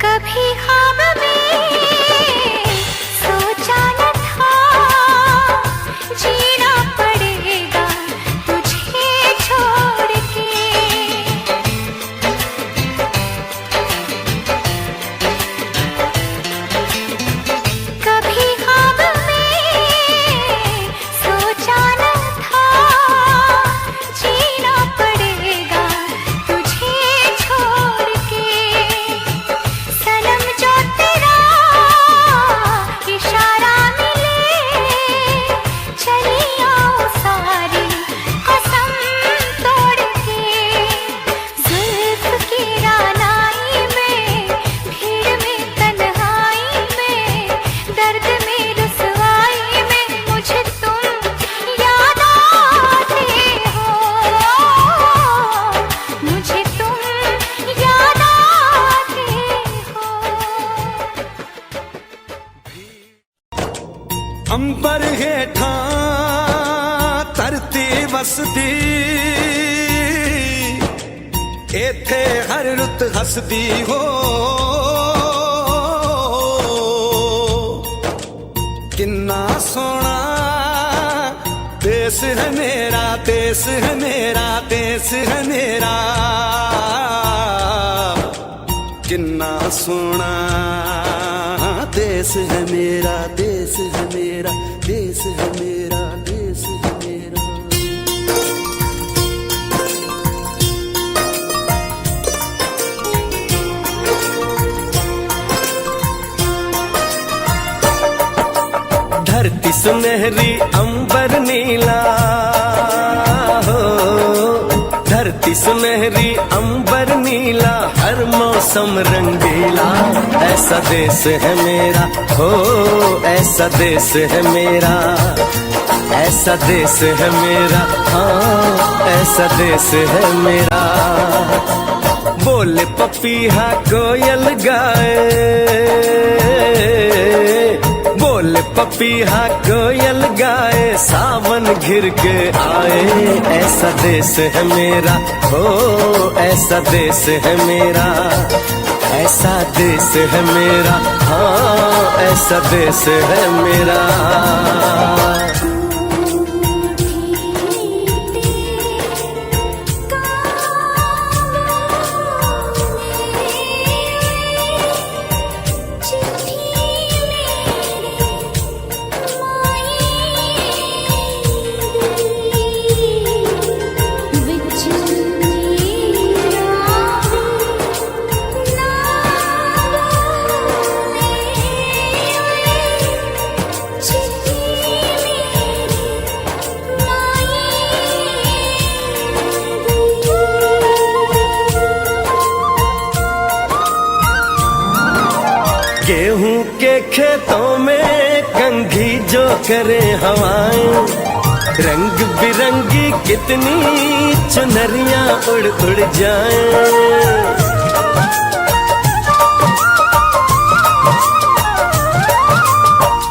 कभी ख्वाब में सोचा न था जीना पड़ेगा तुझे छोड़ के। कभी ख्वाब में सोचा न था जीना पड़ेगा तुझे छोड़ के। सनम जो तेरा इशारा मिले चली आओ सारी कसम तोड़ के। जुल्फ की रानाई में भीड़ में तन्हाई में दर्द में रुसवाई में मुझे तुम याद आते हो, मुझे तुम
अंबर हेठा धरती वसदी, इथे हर रुत हसदी हो। किन्ना सोना देश है मेरा, देश है मेरा, देश है मेरा। किन्ना सोना देश है मेरा, देश है मेरा, देश है मेरा, देश है मेरा। धरती सुनहरी अंबर नीला हो, धरती सुनहरी अंबर नीला, हर मौसम रंगीला। ऐसा देश है मेरा हो, ऐसा देश है मेरा, ऐसा देश है मेरा, हाँ ऐसा देश है मेरा। बोले पपीहा कोयल गाए, बोले पपीहा कोयल गाए, सावन घिर के आए। ऐसा देश है मेरा हो, ऐसा देश है मेरा, ऐसा देश है मेरा, हाँ ऐसा देश है मेरा। गेहूं के खेतों में कंघी जो करे हवाएं, रंग बिरंगी कितनी चुनरियां उड़ उड़ जाएं।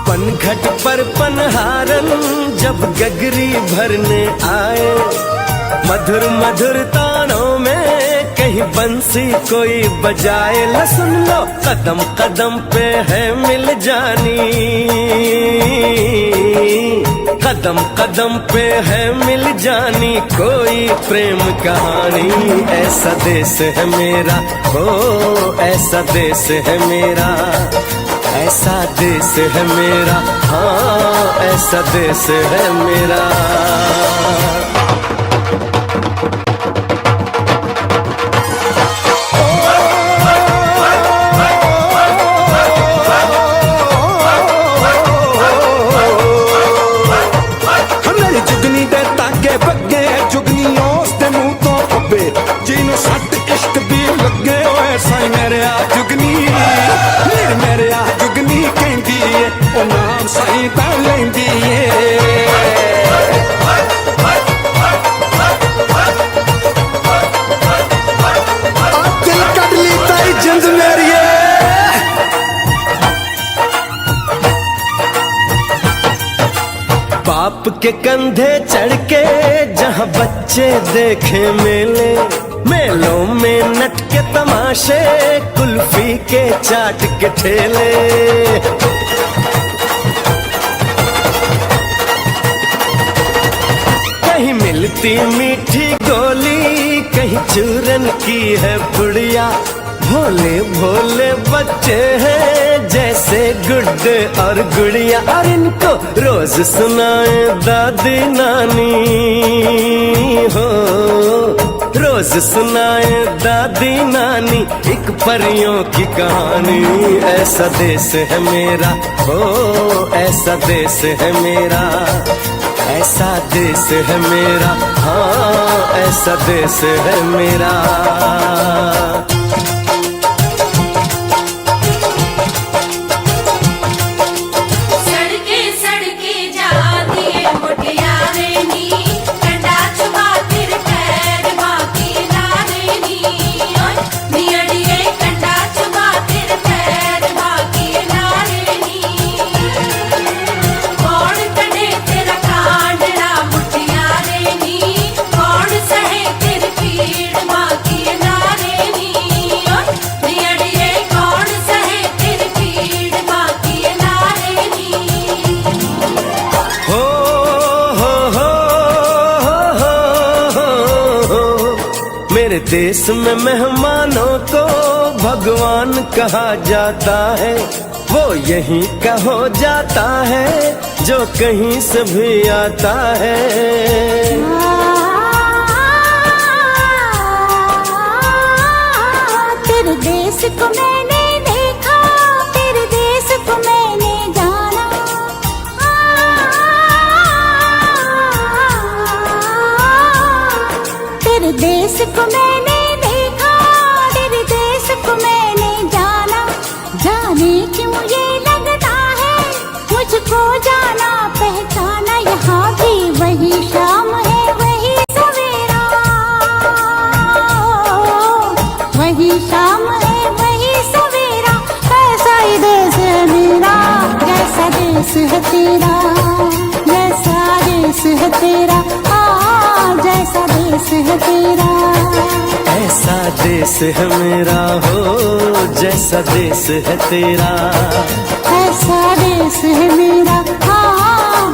पनघट पर पनहारन जब गगरी भरने आए, मधुर मधुर तानों में कहीं बंसी कोई बजाए। ल सुन लो कदम कदम पे है मिल जानी, कदम कदम पे है मिल जानी कोई प्रेम कहानी। ऐसा देश है मेरा हो, ऐसा देश है मेरा, ऐसा देश है मेरा, हाँ ऐसा देश है मेरा। बाप के कंधे चढ़ के जहाँ बच्चे देखे मेले, मेलों में नट के तमाशे, कुल्फी के चाट के ठेले। कहीं मिलती मीठी गोली, कहीं चूरन की है पुड़िया। भोले भोले बच्चे हैं जैसे गुड्डे और गुड़िया, और इनको रोज सुनाए दादी नानी हो, रोज सुनाए दादी नानी एक परियों की कहानी। ऐसा देश है मेरा हो, ऐसा देश है मेरा, ऐसा देश है मेरा, हाँ ऐसा देश है मेरा।
Oh
देश में मेहमानों को भगवान कहा जाता है, वो यहीं का हो जाता है जो कहीं से भी आता है।
तेरे देश को मैंने देखा, तेरे देश को मैंने जाना, तेरे देश को मैंने देखा, तेरे देश को मैंने जाना। जाने क्यों ये लगता है मुझको जाना पहचाना, यहाँ भी वही शाम है वही सवेरा, वही शाम है वही सवेरा। ऐसा ही देश है मेरा, जैसा देश है तेरा, जैसा देश है तेरा, जैसा देश है तेरा।
ऐसा देश है मेरा हो, जैसा देश है तेरा।
ऐसा देश है मेरा,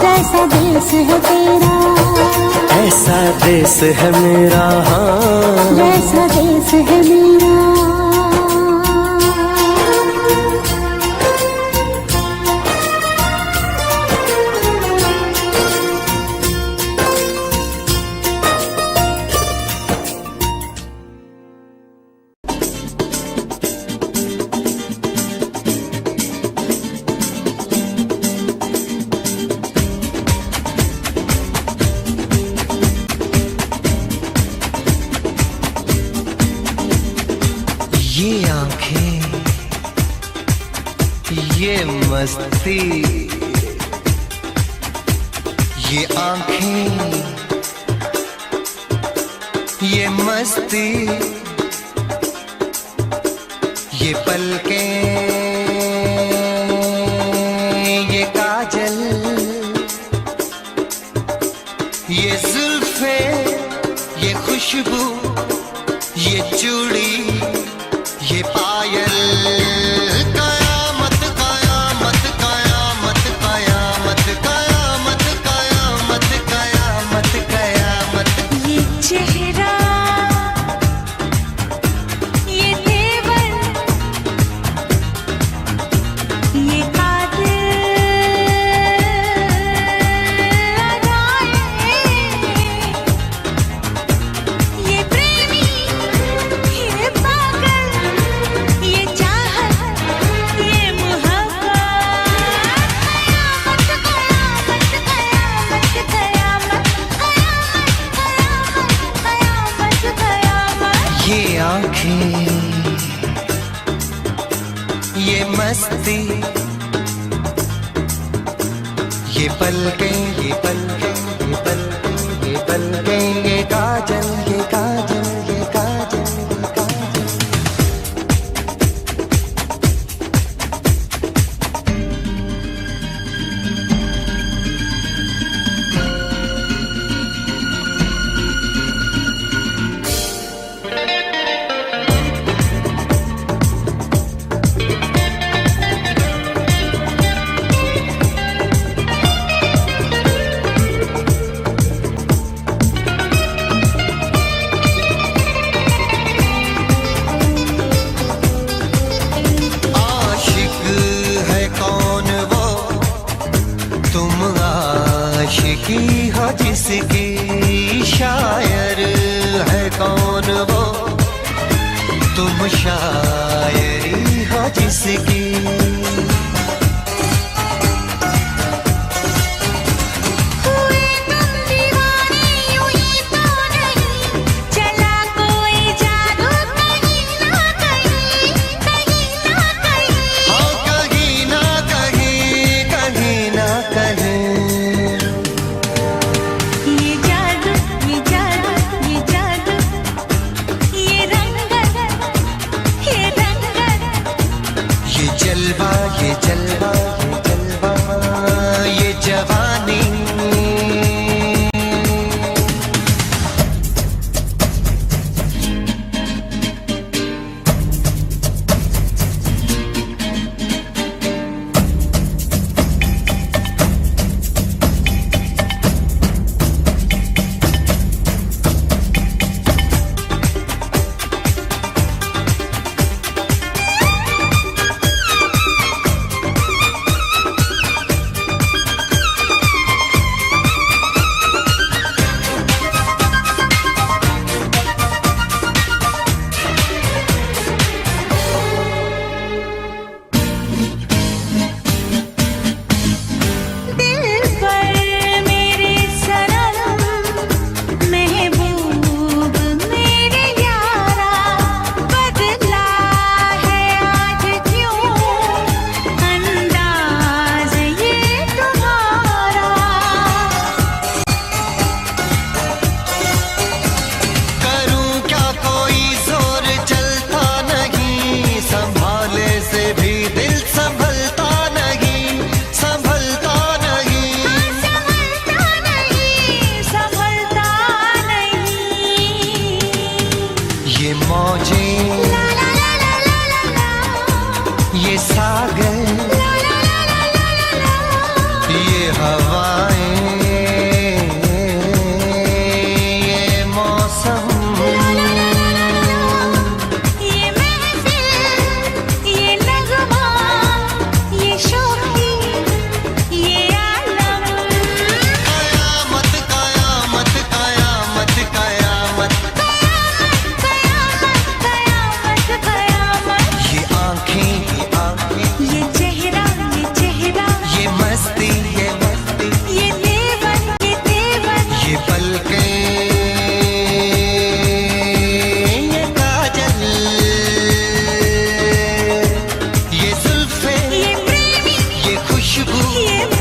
जैसा देश है तेरा।
ऐसा देश है मेरा,
जैसा देश है मेरा।
ये आंखें, ये मस्ती, ये आंखें, ये मस्ती, ये पलकें, ये काजल, ये जुल्फे, ये खुशबू, ये चूड़ी, ये पायल। कयामत कयामत कयामत कयामत कयामत कयामत कयामत कयामत।
ये चेहरा, ये तेवर, ये कातिल अदाएं, ये प्रेमी, ये पागल, ये चाहत, ये मोहब्बत। कयामत कयामत कयामत कयामत कयामत कयामत।
ये आंखें, ये मस्ती, ये पलकें, ये पलकें, ये पलकें, ये पलकें, ये काजल, ये काजल, ये काजल, ये काजल। आशिक है कौन वो, तुम आशिकी हो जिसकी, शायर है कौन वो, तुम शायरी हो जिसकी।
हुए तुम दीवाने यूं ही तो नहीं, चला कोई जादू कहीं ना कहीं, कहीं ना कहीं।
हाँ कहीं ना कहीं, कहीं ना कहीं।
ये जादू, ये जादू, ये जादू, ये रंगत, ये रंगत।
ये जलवा,
ये